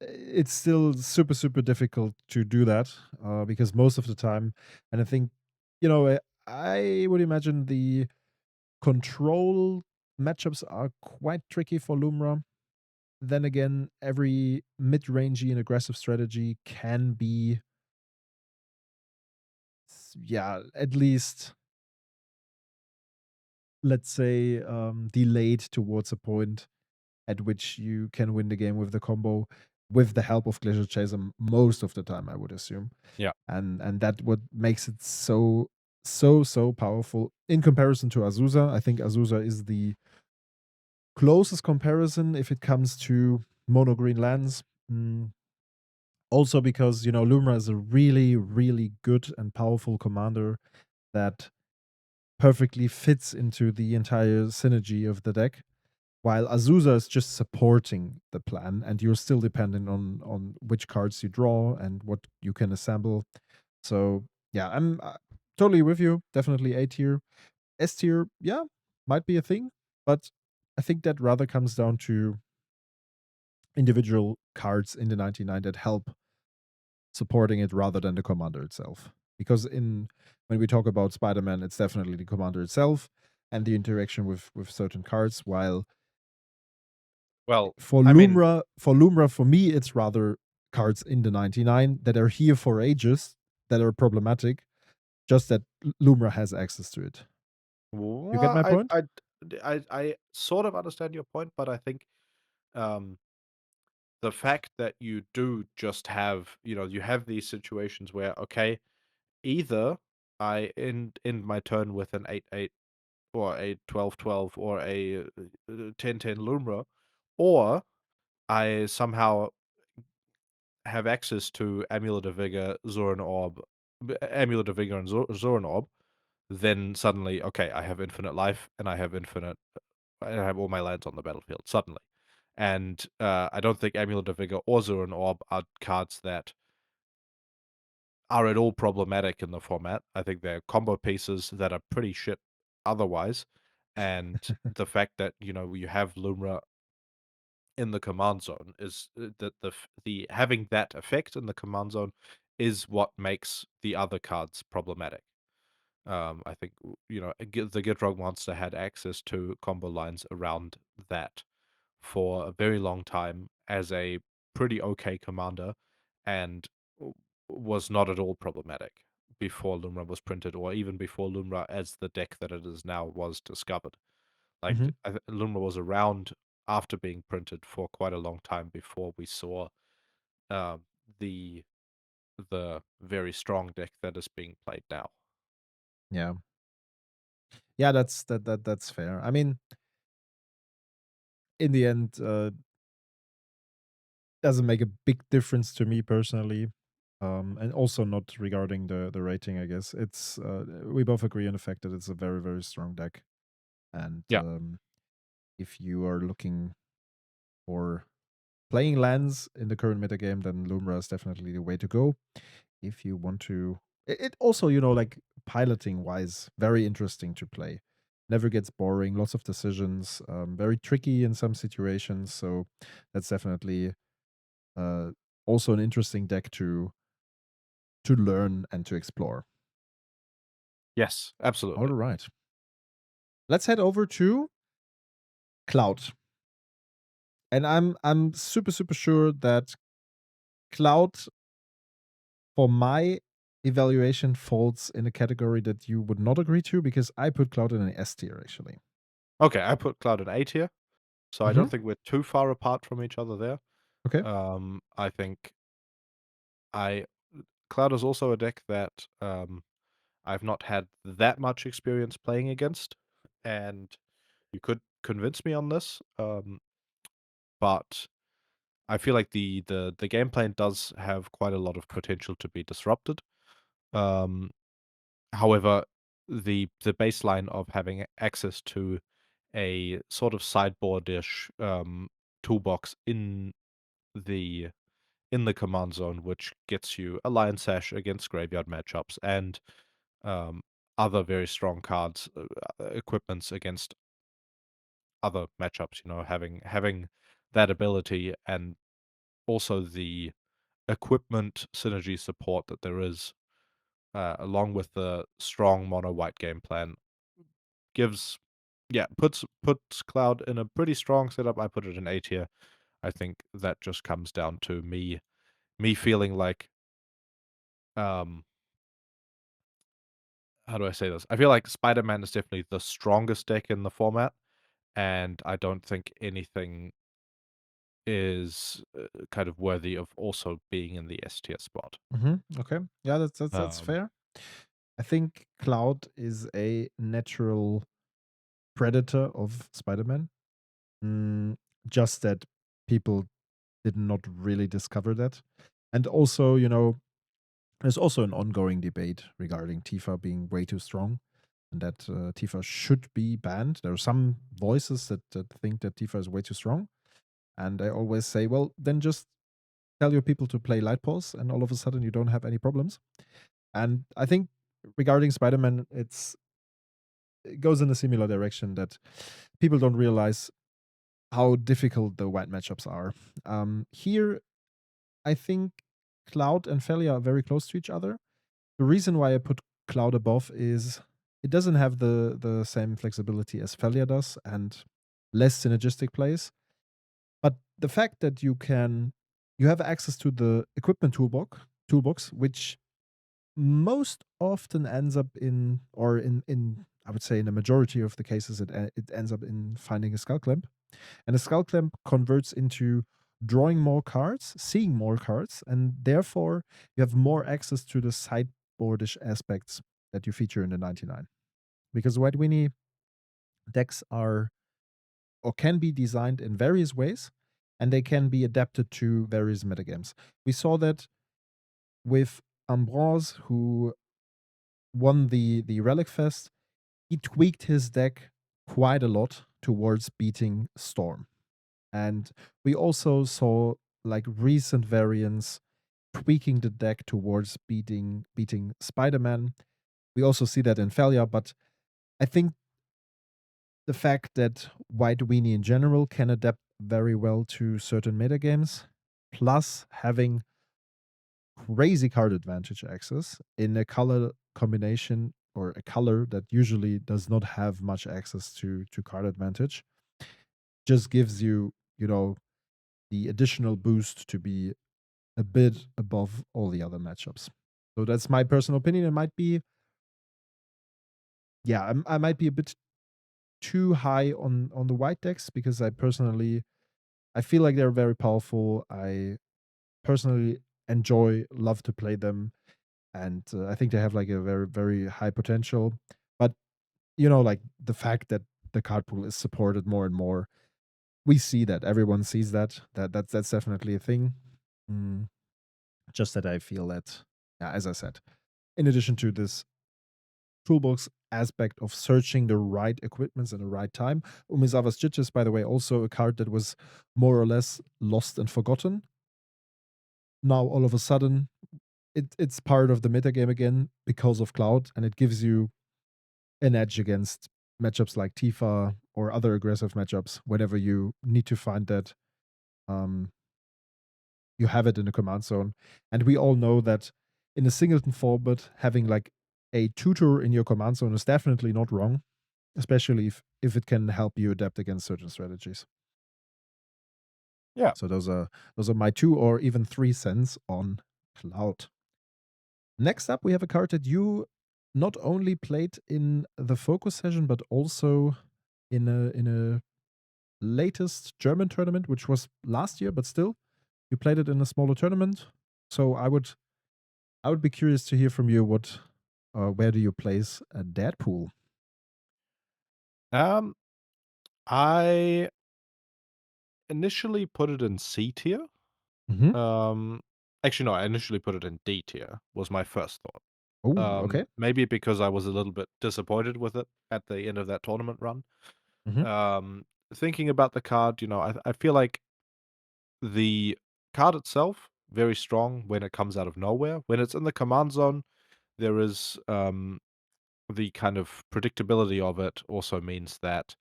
It's still super, super difficult to do that because most of the time, and I think, I would imagine the control matchups are quite tricky for Lumra. Then again, every mid-rangey and aggressive strategy can be, yeah, at least, let's say, delayed towards a point at which you can win the game with the combo with the help of Glacier Chaser most of the time, I would assume. Yeah. And that what makes it so powerful in comparison to Azusa. I think Azusa is the closest comparison if it comes to mono green lands. Also because, Lumra is a really, really good and powerful commander that perfectly fits into the entire synergy of the deck. While Azusa is just supporting the plan, and you're still dependent on which cards you draw and what you can assemble. So yeah, I'm totally with you. Definitely A tier. S tier, yeah, might be a thing, but I think that rather comes down to individual cards in the 99 that help supporting it rather than the commander itself. Because when we talk about Spider-Man, it's definitely the commander itself and the interaction with certain cards. While Well, for I mean, Lumra, for me, it's rather cards in the 99 that are here for ages that are problematic. Just that Lumra has access to it. You get well, my point? I sort of understand your point, but I think um, the fact that you do just have, you have these situations where, okay, either I end my turn with an 8/8 or a 12/12 or a 10/10 Lumra, or I somehow have access to Amulet of Vigor, Zoran Orb, Amulet of Vigor and Zoran Orb, then suddenly, okay, I have infinite life and I have I have all my lands on the battlefield suddenly. And I don't think Amulet of Vigor or Zoran Orb are cards that are at all problematic in the format. I think they're combo pieces that are pretty shit otherwise. And the fact that, you have Lumra in the command zone is that the having that effect in the command zone is what makes the other cards problematic. I think the Gitrog monster had access to combo lines around that for a very long time as a pretty okay commander, and was not at all problematic before Lumra was printed, or even before Lumra as the deck that it is now was discovered. Like Hmm. Lumra was around after being printed for quite a long time before we saw um, the the very strong deck that is being played now. Yeah. Yeah, that's fair. I mean, in the end, doesn't make a big difference to me personally. And also not regarding the rating, I guess. It's we both agree on the fact that it's a very, very strong deck. And Yeah. if you are looking for playing lands in the current metagame, then Lumra is definitely the way to go. If you want to, it also, like piloting wise, very interesting to play. Never gets boring, lots of decisions, very tricky in some situations. So that's definitely uh, also an interesting deck to learn and to explore. Yes, All absolutely. right. Let's head over to Cloud. And I'm super, super sure that Cloud, for my evaluation, falls in a category that you would not agree to because I put Cloud in an S tier actually. Okay, I put Cloud in A tier, so I Hmm. don't think we're too far apart from each other there. Okay. I think I Cloud is also a deck that I've not had that much experience playing against, and you could convince me on this, but I feel like the game plan does have quite a lot of potential to be disrupted. Um, However, the baseline of having access to a sort of sideboard-ish toolbox in the in the command zone, which gets you a Lion Sash against graveyard matchups and um, other very strong cards, equipments against other matchups. Having that ability and also the equipment synergy support that there is, along with the strong mono white game plan, gives yeah puts Cloud in a pretty strong setup. I put it in A tier. I think that just comes down to me feeling like um how do I say this? I feel like Spider-Man is definitely the strongest deck in the format, and I don't think anything is kind of worthy of also being in the S tier spot. Okay. Yeah, that's Um, fair. I think Cloud is a natural predator of Spider-Man. Mm, just that people did not really discover that. And also, there's also an ongoing debate regarding Tifa being way too strong and that Tifa should be banned. There are some voices that think that Tifa is way too strong. And I always say, well, then just tell your people to play Light-Paws and all of a sudden you don't have any problems. And I think regarding Spider-Man, it goes in a similar direction that people don't realize how difficult the white matchups are. Here, I think Cloud and Phelia are very close to each other. The reason why I put Cloud above is it doesn't have the same flexibility as Phelia does and less synergistic plays. But the fact that you have access to the equipment toolbox, which most often ends up in, or in I would say in a majority of the cases, it ends up in finding a skull clamp, and a skull clamp converts into drawing more cards, seeing more cards, and therefore you have more access to the sideboardish aspects that you feature in the 99. Because White Winnie decks are or can be designed in various ways, and they can be adapted to various metagames. We saw that with Ambroise, who won the Relic Fest. He tweaked his deck quite a lot towards beating Storm. And we also saw like recent variants tweaking the deck towards beating Spider-Man. We also see that in Phelia, but I think the fact that White Weenie in general can adapt very well to certain metagames, plus having crazy card advantage access in a color combination or a color that usually does not have much access to card advantage, just gives you, the additional boost to be a bit above all the other matchups. So that's my personal opinion. It might be, yeah, I might be a bit too high on the white decks because I feel like they're very powerful. I personally love to play them, and I think they have like a very very high potential. But like the fact that the card pool is supported more and more, we see that everyone sees that's definitely a thing. Mm, just that I feel that, yeah, as I said, in addition to this toolbox aspect of searching the right equipments in the right time, Umizawa's Jit is, by the way, also a card that was more or less lost and forgotten. Now all of a sudden, it's part of the metagame again because of Cloud, and it gives you an edge against matchups like Tifa or other aggressive matchups. Whenever you need to find that, um, you have it in the command zone. And we all know that in a singleton format, having like a tutor in your command zone is definitely not wrong, especially if it can help you adapt against certain strategies. yeah. So those are my 2 or even 3 cents on Cloud. Next up, we have a card that you not only played in the focus session, but also in a latest German tournament, which was last year, but still, you played it in a smaller tournament. So I would be curious to hear from you where do you place a Deadpool? Um, I initially put it in C tier. Mm-hmm. Um, Actually, no, I initially put it in D tier, was my first thought. Oh, okay. Maybe because I was a little bit disappointed with it at the end of that tournament run. Mm-hmm. Thinking about the card, I feel like the card itself very strong when it comes out of nowhere. When it's in the command zone, there is the kind of predictability of it also means that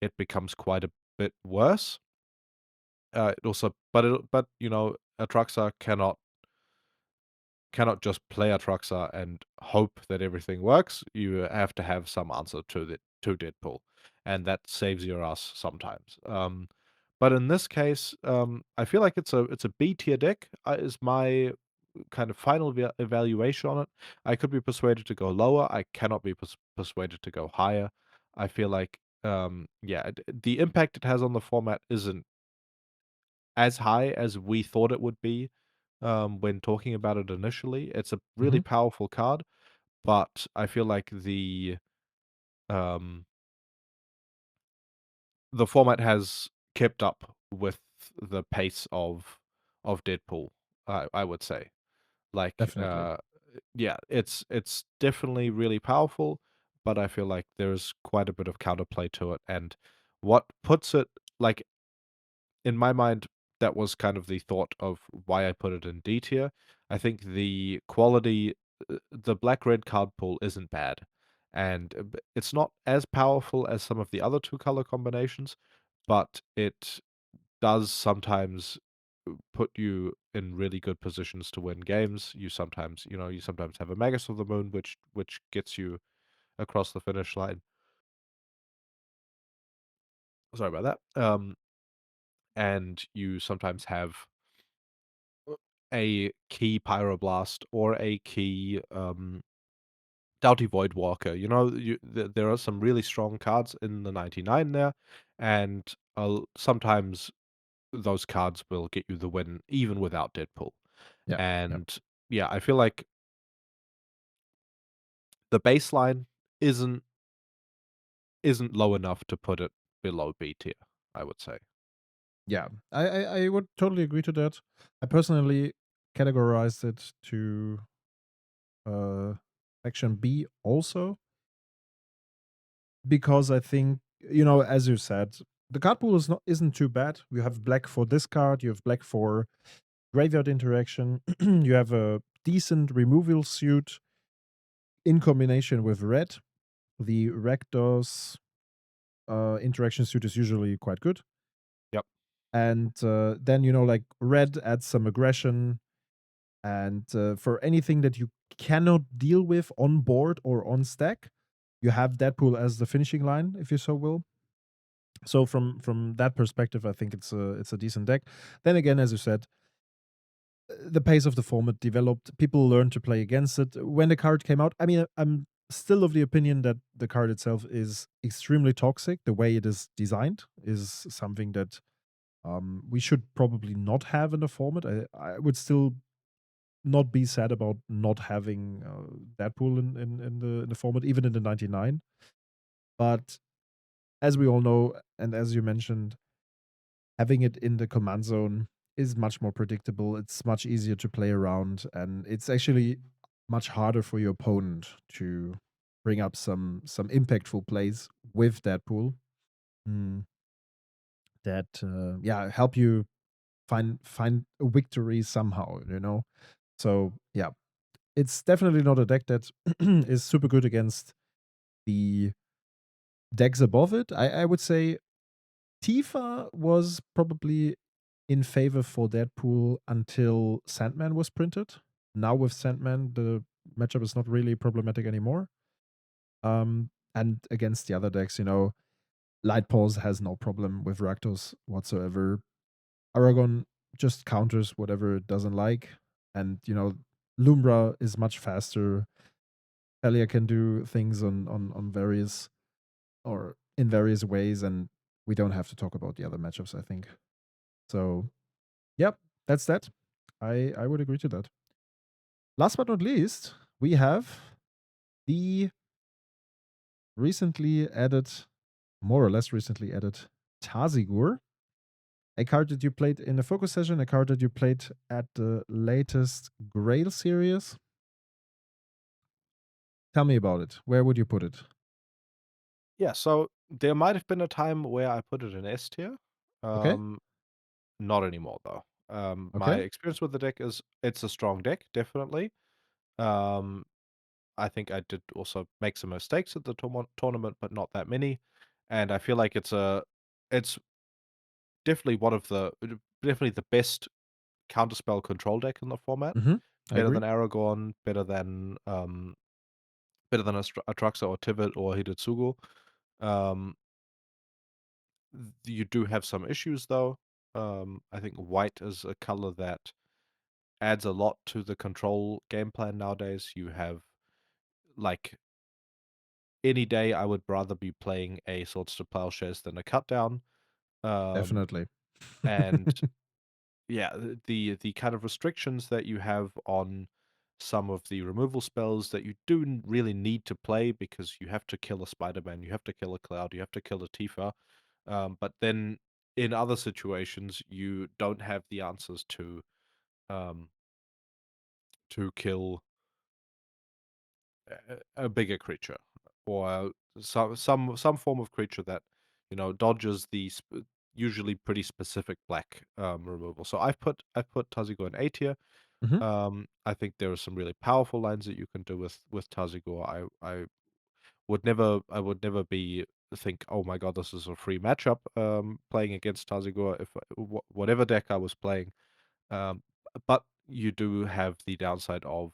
it becomes quite a bit worse. It also, but you know, Atraxa cannot just play Atraxa and hope that everything works. You have to have some answer to Deadpool, and that saves your ass sometimes. But in this case, I feel like it's a B tier deck. Is my kind of final evaluation on it. I could be persuaded to go lower. I cannot be persuaded to go higher. I feel like, yeah, the impact it has on the format isn't as high as we thought it would be when talking about it initially. It's a really Mhm. powerful card, but I feel like um, the format has kept up with the pace of Deadpool. I would say, like, Definitely. yeah, it's definitely really powerful, but I feel like there's quite a bit of counterplay to it, and what puts it like in my mind, that was kind of the thought of why I put it in D tier. I think the quality, the black red card pool isn't bad, and it's not as powerful as some of the other two color combinations, but it does sometimes put you in really good positions to win games. You sometimes, you know, you sometimes have a Magus of the Moon, which gets you across the finish line. Sorry about that. And you sometimes have a key Pyroblast or a key, Doughty Voidwalker. You know, there are some really strong cards in the 99 there, and sometimes those cards will get you the win even without Deadpool. Yeah. Yeah. And yeah, I feel like the baseline isn't isn't low enough to put it below B tier, I would say. Yeah. I would totally agree to that. I personally categorized it to uh section B also because I think, as you said, the card pool isn't too bad. You have black for this card, you have black for graveyard interaction, you have a decent removal suit in combination with red. The Rakdos interaction suit is usually quite good. Yep. And then, like red adds some aggression. And for anything that you cannot deal with on board or on stack, you have Deadpool as the finishing line, if you so will. So from that perspective, I think it's a decent deck. Then again, as you said, the pace of the format developed. People learned to play against it. When the card came out, I mean, I'm still of the opinion that the card itself is extremely toxic. The way it is designed is something that we should probably not have in the format. I would still not be sad about not having Deadpool in the format, even in the 99. But as we all know, and as you mentioned, having it in the command zone is much more predictable. It's much easier to play around, and it's actually much harder for your opponent to bring up some impactful plays with Deadpool. Mm, that help you find a victory somehow. So yeah, it's definitely not a deck that is super good against the decks above it. I would say Tifa was probably in favor for Deadpool until Sandman was printed. Now with Sandman, the matchup is not really problematic anymore. And against the other decks, Light-Paws has no problem with Rakdos whatsoever. Aragon just counters whatever it doesn't like. And, Lumra is much faster. Phelia can do things on various or in various ways, and we don't have to talk about the other matchups, I think. So, yep, that's that. I would agree to that. Last but not least, we have the recently added, more or less recently added, Tasigur, a card that you played in a focus session, a card that you played at the latest Grail series. Tell me about it. Where would you put it? Yeah, so there might have been a time where I put it in S tier. Okay. Um, Not anymore though. My Okay. experience with the deck is it's a strong deck, definitely. Um, I think I did also make some mistakes at the tournament, but not that many. And I feel like it's definitely definitely the best counterspell control deck in the format. Mm-hmm. I Better agree. than Aragorn, better than Atraxa or Tivit or Hidetsugu. Um, you do have some issues though. I think white is a color that adds a lot to the control game plan nowadays. You have like any day I would rather be playing a Swords to Plowshares than a cut down. Um, Definitely. and yeah, the kind of restrictions that you have on some of the removal spells that you do really need to play because you have to kill a Spider-Man, you have to kill a Cloud, you have to kill a Tifa. But then in other situations, you don't have the answers um, to kill a bigger creature or some form of creature that dodges the usually pretty specific black removal. So I've put Tasigur in A tier. Mm-hmm. I think there are some really powerful lines that you can do with Tasigur. I would never be think, oh my god, this is a free matchup playing against Tasigur if whatever deck I was playing. Um, but you do have the downside of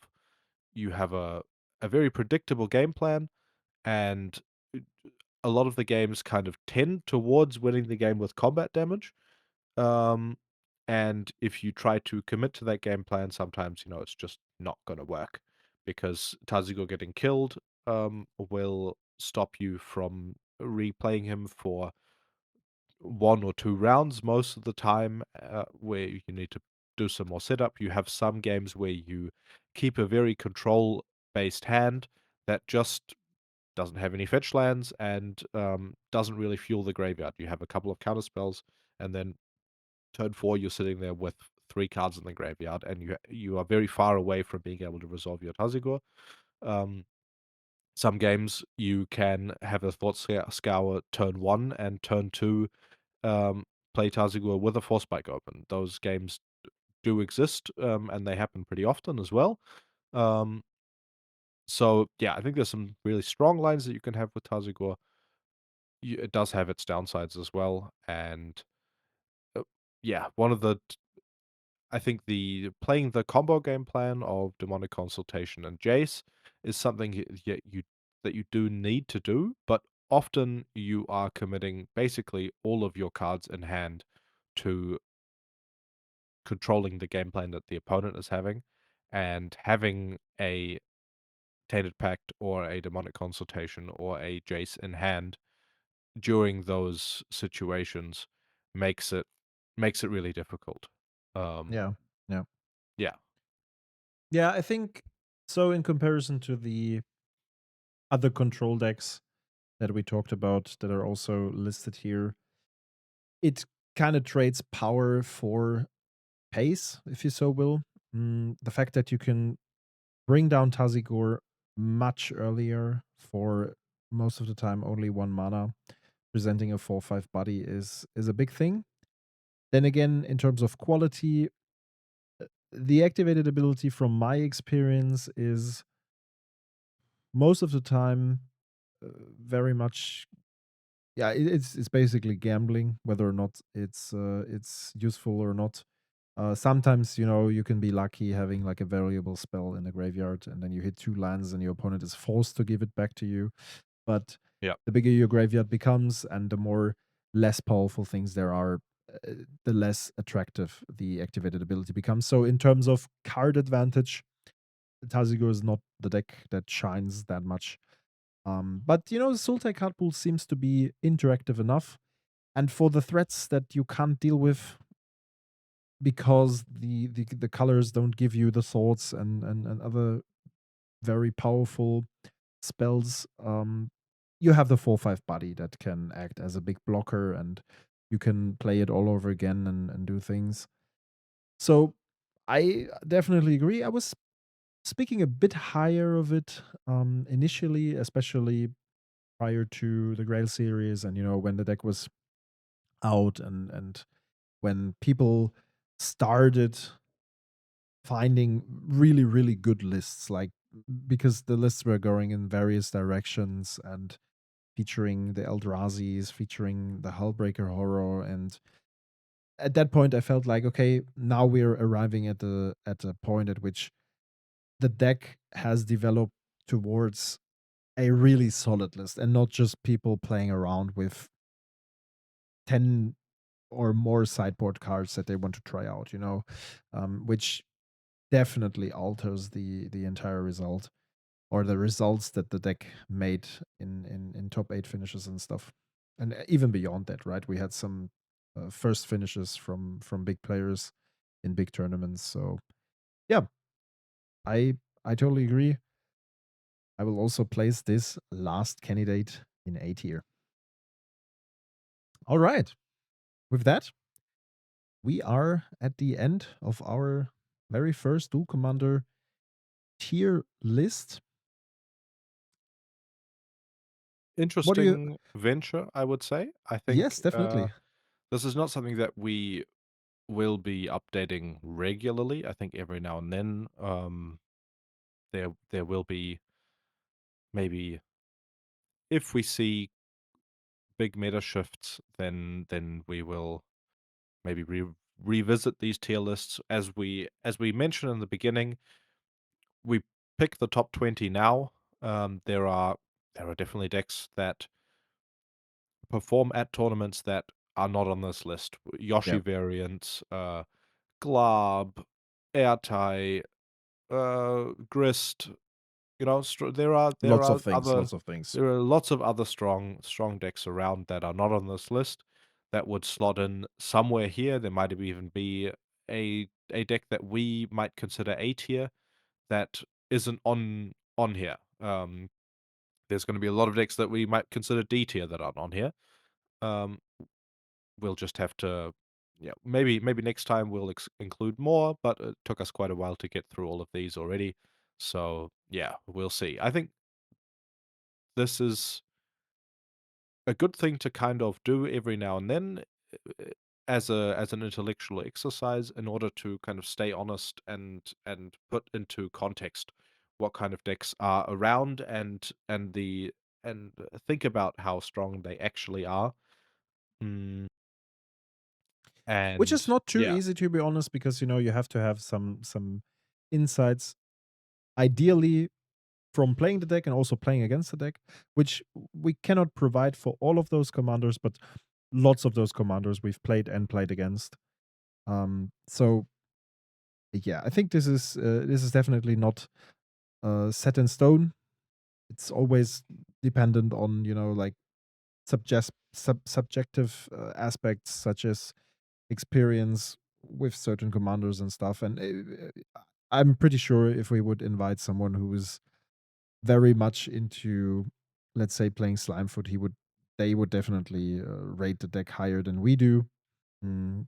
you have a very predictable game plan, and a lot of the games kind of tend towards winning the game with combat damage. Um, and if you try to commit to that game plan, sometimes it's just not going to work because Tazigor getting killed will stop you from replaying him for 1 or 2 rounds most of the time, where you need to do some more setup. You have some games where you keep a very control-based hand that just doesn't have any fetch lands and doesn't really fuel the graveyard. You have a couple of counter spells, and then turn 4, you're sitting there with 3 cards in the graveyard, and you are very far away from being able to resolve your Tazigor. Um, some games you can have a Thought Scour turn 1 and turn 2 um, play Tasigur with a Force Spike open. Those games do exist, and they happen pretty often as well. Um, so yeah, I think there's some really strong lines that you can have with Tasigur. It does have its downsides as well, and uh, yeah, I think the playing the combo game plan of Demonic Consultation and Jace is something that you do need to do, but often you are committing basically all of your cards in hand to controlling the game plan that the opponent is having, and having a Tainted Pact or a Demonic Consultation or a Jace in hand during those situations makes it makes it really difficult. Um, Yeah. Yeah. yeah, Yeah, I think so in comparison to the other control decks that we talked about that are also listed here, it kind of trades power for pace, if you so will. The fact that you can bring down Tazigor much earlier for most of the time only 1 mana, presenting a 4/5 body is a big thing. Then again, in terms of quality, the activated ability from my experience is most of the time very much, yeah, it's basically gambling whether or not it's useful or not. Sometimes you can be lucky having like a variable spell in the graveyard, and then you hit 2 lands, and your opponent is forced to give it back to you. But yeah, the bigger your graveyard becomes, and the more less powerful things there are, the less attractive the activated ability becomes. So in terms of card advantage, Tazigor is not the deck that shines that much. But the Sultai card pool seems to be interactive enough. And for the threats that you can't deal with because the colors don't give you the thoughts and other very powerful spells, you have the 4/5 body that can act as a big blocker, and you can play it all over again and do things. So I definitely agree. I was speaking a bit higher of it initially, especially prior to the Grail series, and when the deck was out, and when people started finding really, really good lists, like because the lists were going in various directions and featuring the Eldrazi's, featuring the Hullbreaker Horror, and at that point I felt like, okay, now we're arriving at a point at which the deck has developed towards a really solid list and not just people playing around with 10 or more sideboard cards that they want to try out, which definitely alters the entire result or the results that the deck made in top 8 finishes and stuff. And even beyond that, right? We had some first finishes from big players in big tournaments. So yeah, I totally agree. I will also place this last candidate in A tier. All right. With that, we are at the end of our very first Duel Commander tier list. What do you? Interesting venture, I would say. I Yes, think definitely. this is not something that we will be updating regularly. I think every now and then there will be maybe if we see big meta shifts, then we will maybe revisit these tier lists as we mentioned in the beginning. We pick the top 20 now. There are definitely decks that perform at tournaments that are not on this list. Yoshi Yeah. variants, Glob, Airtie, Grist. There Lots of are things, other lots of things. there are lots of other strong decks around that are not on this list that would slot in somewhere here. There might even be a deck that we might consider A tier that isn't on here. There's going to be a lot of decks that we might consider D tier that aren't on here. Um, we'll just have to, yeah, maybe next time we'll include more, but it took us quite a while to get through all of these already. So yeah, we'll see. I think this is a good thing to kind of do every now and then as an intellectual exercise in order to kind of stay honest and put into context what kind of decks are around and think about how strong they actually are. Mm, Which is and not too yeah, easy, to be honest, because you have to have some insights, ideally from playing the deck and also playing against the deck, which we cannot provide for all of those commanders, but lots of those commanders we've played and played against. So yeah, I think this is definitely not set in stone. It's always dependent on like subjective aspects such as experience with certain commanders and stuff. And I'm pretty sure if we would invite someone who is very much into, let's say, playing Slimefoot, they would definitely rate the deck higher than we do, mm,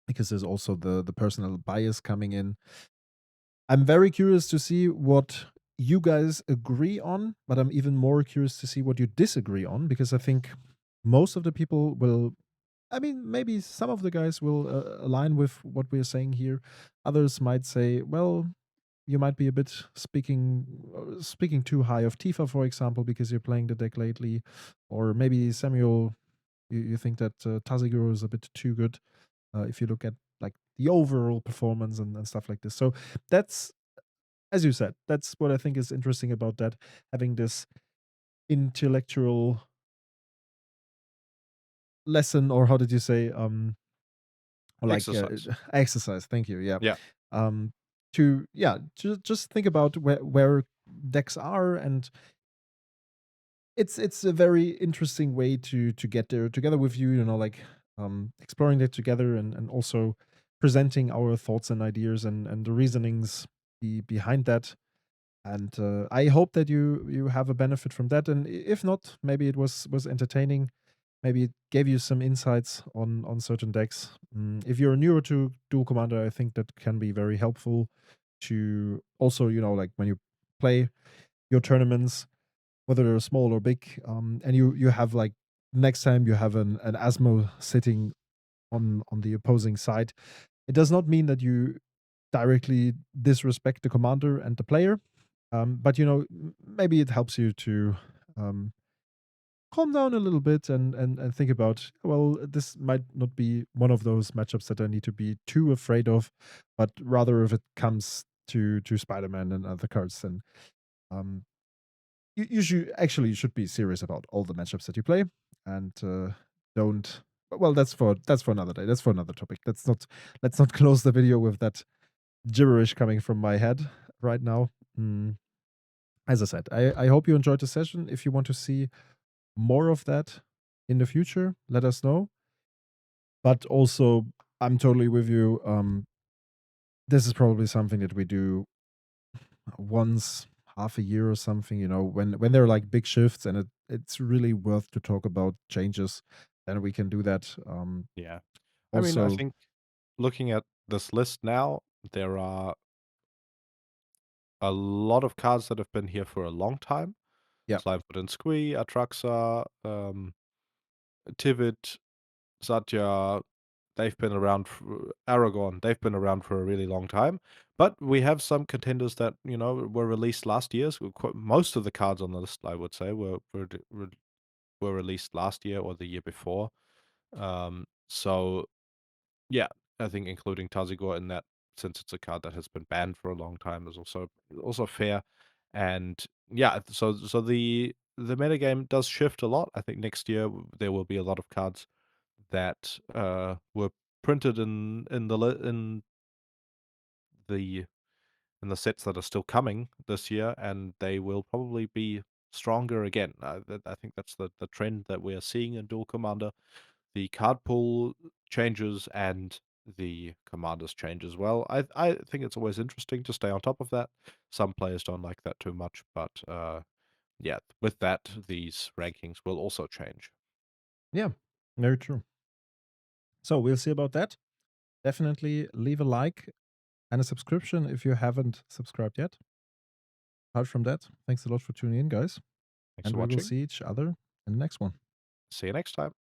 because there's also the personal bias coming in. I'm very curious to see what you guys agree on, but I'm even more curious to see what you disagree on, because I think most of the people will, I mean, maybe some of the guys will align with what we're saying here. Others might say, well, you might be a bit speaking too high of Tifa, for example, because you're playing the deck lately. Or maybe Samuel, you think that Tasigur is a bit too good if you look at like the overall performance and stuff like this. So that's, as you said, that's what I think is interesting about that, having this intellectual lesson, or how did you say, or like exercise. exercise. Thank you. Yeah. Yeah, Um, to just think about where decks are, and it's a very interesting way to get there together with you. Like exploring it together, and also presenting our thoughts and ideas and the reasonings behind that. And I hope that you have a benefit from that. And if not, maybe it was entertaining. Maybe it gave you some insights on certain decks. If you're newer to Duel Commander, I think that can be very helpful to also, like when you play your tournaments, whether they're small or big, and you have like next time you have an Asmo sitting on the opposing side, It does not mean that you directly disrespect the commander and the player, but maybe it helps you to um, calm down a little bit and think about, well, this might not be one of those matchups that I need to be too afraid of, but rather if it comes to Spider-Man and other cards, then um, you should be serious about all the matchups that you play, and don't. Well, that's for another day. That's for another topic. Let's not close the video with that gibberish coming from my head right now. As I said, I hope you enjoyed the session. If you want to see more of that in the future, let us know. But also, I'm totally with you. This is probably something that we do once half a year or something. When there are like big shifts and it's really worth to talk about changes, then we can do that. Yeah. I mean, I Also, think looking at this list now, there are a lot of cards that have been here for a long time. yeah, Slimefoot and Squee, Atraxa, Tivit, Satya, they've been around Aragorn, they've been around for a really long time. But we have some contenders that, were released last year. So most of the cards on the list, I would say, were released last year or the year before. So yeah, I think including Tasigur in that, since it's a card that has been banned for a long time, is also fair. And yeah, so the metagame does shift a lot. I think next year there will be a lot of cards that were printed the in the sets that are still coming this year, and they will probably be stronger again. I think that's the trend that we are seeing in Duel Commander. The card pool changes and the commanders change as well. I think it's always interesting to stay on top of that. Some players don't like that too much, but yeah, with that, these rankings will also change. yeah, very true. So we'll see about that. Definitely leave a like and a subscription if you haven't subscribed yet. Apart from that, thanks a lot for tuning in, guys. Thanks And for we will watching. see each other in the next one. See you next time.